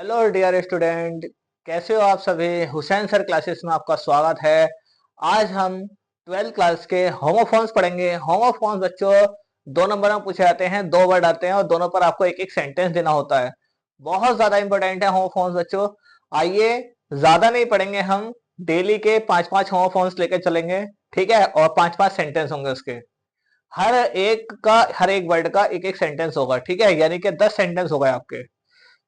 Hello dear student, कैसे हो आप सभी। हुसैन सर क्लासेस में आपका स्वागत है। आज हम 12th क्लास के होमोफोन्स पढ़ेंगे। होमोफोन्स बच्चों 2 नंबर में पूछे जाते हैं, 2 वर्ड आते हैं और दोनों पर आपको एक एक सेंटेंस देना होता है। बहुत ज्यादा इंपॉर्टेंट है होमोफोन्स बच्चों। आइए, ज्यादा नहीं पढ़ेंगे हम, डेली के 5-5 होमोफोन्स लेकर चलेंगे, ठीक है। और 5-5 सेंटेंस होंगे उसके, हर एक वर्ड का एक एक सेंटेंस होगा, ठीक है। यानी कि 10 सेंटेंस हो गए आपके।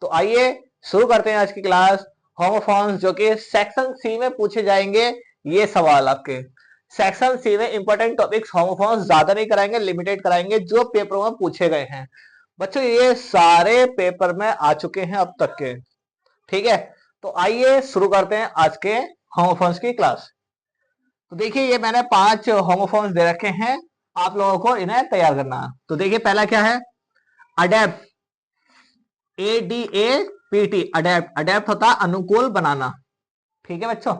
तो आइए शुरू करते हैं आज की क्लास। होमोफोन्स जो कि सेक्शन सी में पूछे जाएंगे। ये सवाल आपके सेक्शन सी में इंपॉर्टेंट टॉपिक्स होमोफोन्स ज्यादा नहीं कराएंगे, लिमिटेड कराएंगे जो पेपर में पूछे गए हैं। बच्चों ये सारे पेपर में आ चुके हैं अब तक के, ठीक है। तो आइए शुरू करते हैं आज के होमोफोन्स की क्लास। तो देखिए, ये मैंने 5 होमोफोन्स दे रखे हैं, आप लोगों को इन्हें तैयार करना है। तो देखिए, पहला क्या है? Adapt, ADAPT, adapt. अडेप्ट होता है अनुकूल बनाना, ठीक है बच्चों।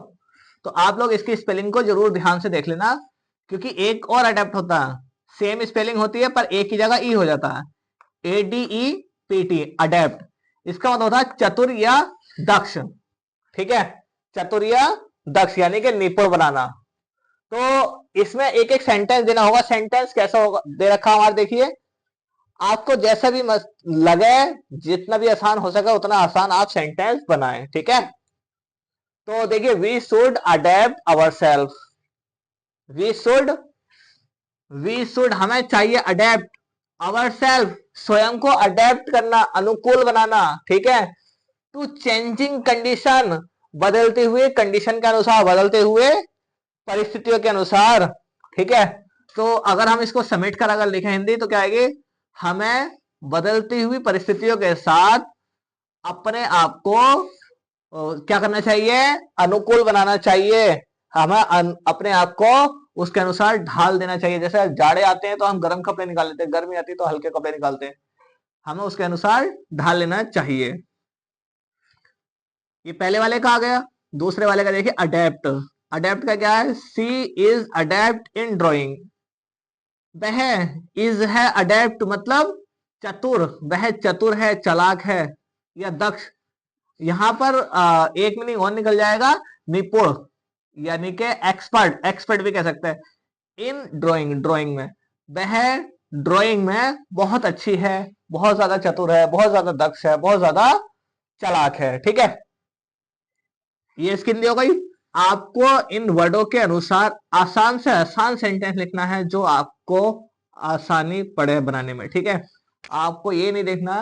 तो आप लोग इसकी स्पेलिंग को जरूर ध्यान से देख लेना, क्योंकि एक और अडेप्ट होता है, सेम स्पेलिंग होती है पर एक की जगह ई हो जाता है। ADEPT, adapt. इसका मतलब होता है चतुर या दक्ष, ठीक है। चतुर या दक्ष यानी कि निपुण बनाना। तो इसमें एक एक सेंटेंस देना होगा। सेंटेंस कैसा होगा दे रखा हमारा, देखिए। आपको जैसा भी लगे, जितना भी आसान हो सके उतना आसान आप सेंटेंस बनाएं, ठीक है। तो देखिए, we should adapt our self. We should we should हमें चाहिए अडेप्ट अवर सेल्फ, स्वयं को अडेप्ट करना, अनुकूल बनाना, ठीक है। टू चेंजिंग कंडीशन, बदलते हुए कंडीशन के अनुसार, बदलते हुए परिस्थितियों के अनुसार, ठीक है। तो अगर हम इसको समेट कर अगर लिखें हिंदी तो क्या आएगी? हमें बदलती हुई परिस्थितियों के साथ अपने आप को क्या करना चाहिए? अनुकूल बनाना चाहिए। हमें अपने आप को उसके अनुसार ढाल देना चाहिए। जैसे जाड़े आते हैं तो हम गर्म कपड़े निकाल लेते हैं, गर्मी आती है तो हल्के कपड़े निकालते हैं। हमें उसके अनुसार ढाल लेना चाहिए। ये पहले वाले का आ गया। दूसरे वाले का देखिए, अडेप्ट। अडेप्ट का क्या है? सी इज अडेप्ट इन ड्रॉइंग। वह इज है अडेप्ट मतलब चतुर, वह चतुर है, चालाक है या दक्ष। यहां पर एक मीनिंग और निकल जाएगा, निपुण, यानी कि एक्सपर्ट। एक्सपर्ट भी कह सकते हैं। इन ड्राइंग, ड्राइंग में। वह ड्राइंग में बहुत अच्छी है, बहुत ज्यादा चतुर है, बहुत ज्यादा दक्ष है, बहुत ज्यादा चालाक है, ठीक है। ये इसकी हिंदी हो गई। आपको इन वर्डों के अनुसार आसान से आसान सेंटेंस लिखना है जो आपको आसानी पड़े बनाने में, ठीक है। आपको ये नहीं देखना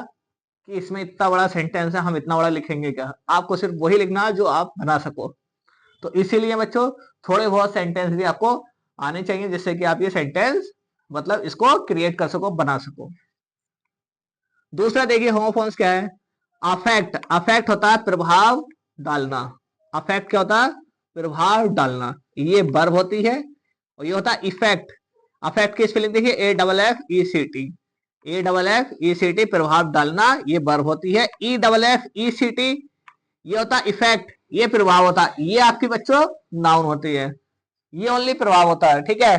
कि इसमें इतना बड़ा सेंटेंस है, हम इतना बड़ा लिखेंगे क्या। आपको सिर्फ वही लिखना है जो आप बना सको। तो इसीलिए बच्चों थोड़े बहुत सेंटेंस भी आपको आने चाहिए, जिससे कि आप ये सेंटेंस मतलब इसको क्रिएट कर सको, बना सको। दूसरा देखिए, होमोफोन्स क्या है? अफेक्ट। अफेक्ट होता है प्रभाव डालना। अफेक्ट क्या होता है? प्रभाव डालना। ये वर्ब होती है और ये होता है इफेक्ट। अफेक्ट की स्पेलिंग देखिए, AFFECT। AFFECT, प्रभाव डालना, ये वर्ब होती है। EFFECT, ये होता है इफेक्ट, ये प्रभाव होता है। ये आपकी बच्चों नाउन होती है, ये ओनली प्रभाव होता है, ठीक है।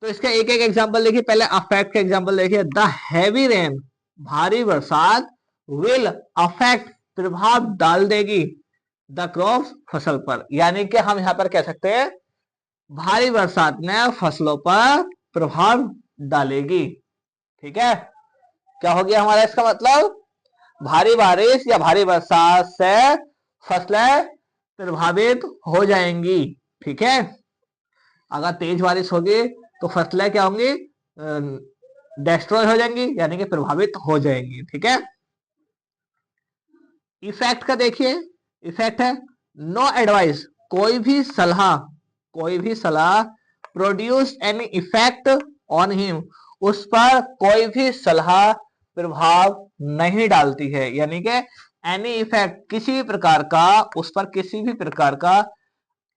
तो इसका एक एक एग्जांपल देखिए। पहले अफेक्ट का एग्जांपल देखिए, द हैवी रेन, भारी बरसात, विल अफेक्ट, प्रभाव डाल देगी, द क्रॉप्स, फसल पर। यानी कि हम यहां पर कह सकते हैं भारी बरसात ने फसलों पर प्रभाव डालेगी, ठीक है। क्या हो गया हमारा इसका मतलब? भारी बारिश या भारी बरसात से फसलें प्रभावित हो जाएंगी, ठीक है। अगर तेज बारिश होगी तो फसलें क्या होंगी? डिस्ट्रॉय हो जाएंगी, यानी कि प्रभावित हो जाएंगी, ठीक है। इफेक्ट का देखिए, इफेक्ट है नो एडवाइस, कोई भी सलाह, कोई भी सलाह, produce any effect on him, उस पर कोई भी सलाह प्रभाव नहीं डालती है। यानी कि एनी इफेक्ट, किसी भी प्रकार का, उस पर किसी भी प्रकार का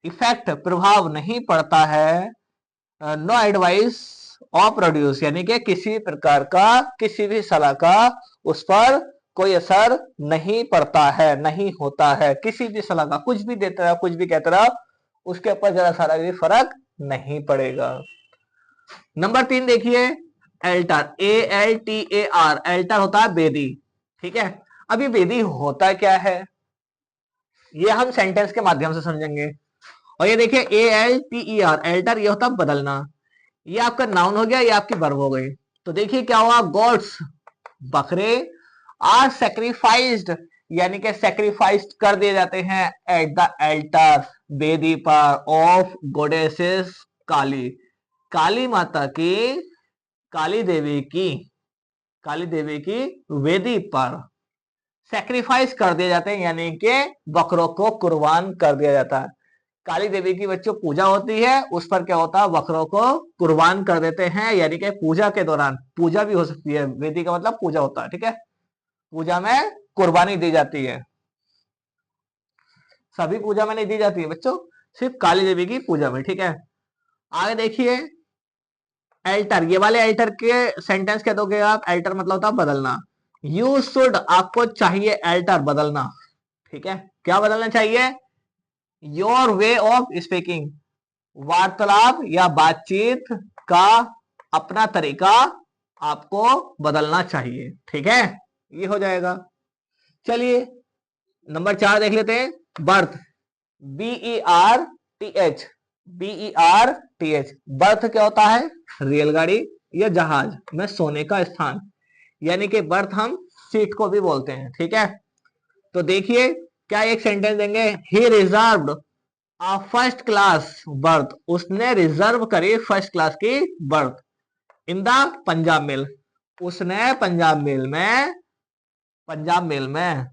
इफेक्ट, प्रभाव नहीं पड़ता है। नो एडवाइस और प्रोड्यूस, यानी कि किसी प्रकार का, किसी भी सलाह का उस पर कोई असर नहीं पड़ता है, नहीं होता है। किसी भी सलाह का, कुछ भी देता रहा, कुछ भी कहता रहा, उसके ऊपर जरा सारा भी फर्क नहीं पड़ेगा। नंबर 3 देखिए, एल्टर। ALTAR, एल्टर होता है बेदी, ठीक है। अब ये वेदी होता क्या है, ये हम सेंटेंस के माध्यम से समझेंगे। और ये देखिए ALTER, एल्टर, ये होता बदलना। ये आपका नाउन हो गया, ये आपकी वर्ब हो गई। तो देखिए क्या हुआ, गॉड्स, बकरे, आर सेक्रीफाइस्ड, यानी कि सेक्रीफाइस्ड कर दिए जाते हैं एट द एल्टर, वेदी पर, ऑफ गोडेसेस, काली, काली माता की, काली देवी की, काली देवी की वेदी पर सेक्रीफाइस कर दिए जाते हैं, यानी कि बकरों को कुर्बान कर दिया जाता है। काली देवी की बच्चों पूजा होती है, उस पर क्या होता है, बकरों को कुर्बान कर देते हैं, यानी कि पूजा के दौरान, पूजा भी हो सकती है, वेदी का मतलब पूजा होता है, ठीक है, पूजा में कुर्बानी दी जाती है। सभी पूजा में नहीं दी जाती है बच्चों, सिर्फ काली देवी की पूजा में, ठीक है। आगे देखिए एल्टर, ये वाले एल्टर के सेंटेंस कह दोगे आप, एल्टर मतलब होता है बदलना। यू शुड, आपको चाहिए एल्टर, बदलना, ठीक है। क्या बदलना चाहिए, योर वे ऑफ स्पीकिंग, वार्तालाप या बातचीत का अपना तरीका आपको बदलना चाहिए, ठीक है, ये हो जाएगा। चलिए नंबर 4 देख लेते हैं, बर्थ, BERTH, BERTH, बर्थ क्या होता है, रेलगाड़ी या जहाज में सोने का स्थान, यानी कि बर्थ हम सीट को भी बोलते हैं, ठीक है। तो देखिए क्या एक सेंटेंस देंगे, he reserved first class berth, उसने रिजर्व करी फर्स्ट क्लास की berth in the Punjab mail, उसने पंजाब मेल में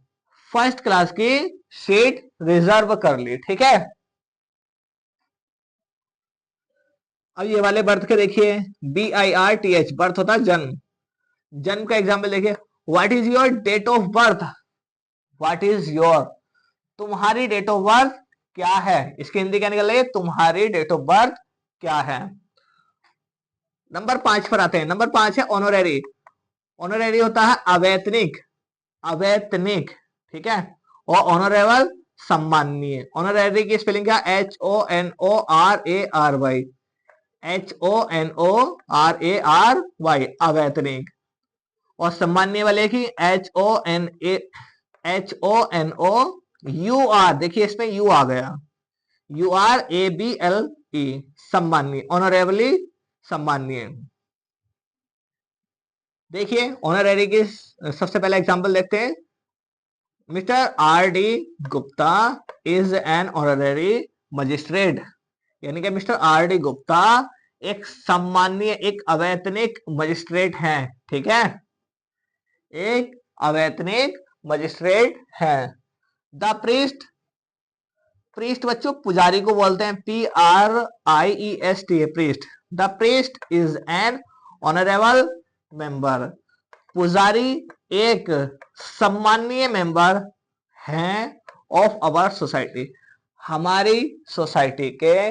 फर्स्ट क्लास की सीट रिजर्व कर ली, ठीक है। अब ये वाले बर्थ के देखिए, BIRTH, बर्थ होता है जन्म, जन्म का एग्जाम्पल देखिए, what is your date of birth, what is your, तुम्हारी डेट ऑफ बर्थ क्या है, इसकी हिंदी क्या निकल रही है, तुम्हारी डेट ऑफ बर्थ क्या है। नंबर 5 पर आते हैं, नंबर 5 है ऑनोरेरी, ऑनोरेरी होता है अवैतनिक, अवैतनिक, ठीक है, और ऑनरेबल सम्माननीय। ऑनोरेरी की स्पेलिंग क्या, HONORARY, HONORARY, अवैतनिक। और सम्माननीय वाले की HONOUR, देखिए इसमें यू आ गया, URABLE, सम्माननीय, ऑनरेबली सम्माननीय। देखिए ऑनरेरी की सबसे पहला एग्जांपल देखते हैं, mister RD Gupta is an honorary magistrate, यानी कि मिस्टर RD गुप्ता एक सम्माननीय, एक अवैतनिक मजिस्ट्रेट हैं, ठीक है, एक अवैतनिक मजिस्ट्रेट हैं। द प्रीस्ट, प्रीस्ट बच्चों पुजारी को बोलते हैं, PRIEST, priest, the priest is an honourable member, पुजारी एक सम्माननीय मेंबर हैं ऑफ अवर सोसाइटी, हमारी सोसाइटी के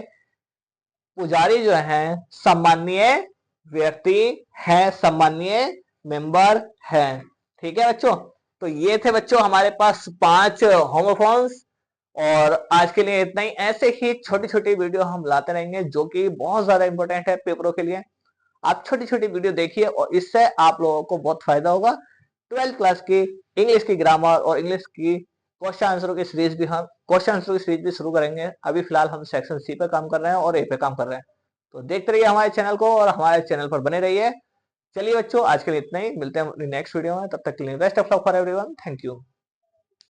पुजारी जो हैं सम्माननीय व्यक्ति हैं, सम्माननीय मेंबर हैं, ठीक है बच्चों। तो ये थे बच्चों हमारे पास 5 होमोफोन्स, और आज के लिए इतना ही। ऐसे ही छोटी छोटी वीडियो हम लाते रहेंगे जो कि बहुत ज्यादा इंपॉर्टेंट है पेपरों के लिए। आप छोटी छोटी वीडियो देखिए और इससे आप लोगों को बहुत फायदा होगा। 12th क्लास की इंग्लिश की ग्रामर और इंग्लिश की क्वेश्चन आंसरों की सीरीज भी, हम क्वेश्चन आंसरों की सीरीज भी शुरू करेंगे। अभी फिलहाल हम सेक्शन सी पे काम कर रहे हैं और ए पे काम कर रहे हैं। तो देखते रहिए हमारे चैनल को और हमारे चैनल पर बने रहिए। चलिए बच्चों आज के लिए इतना ही, मिलते हैं नेक्स्ट वीडियो में, तब तक के लिए best of luck for everyone, thank you.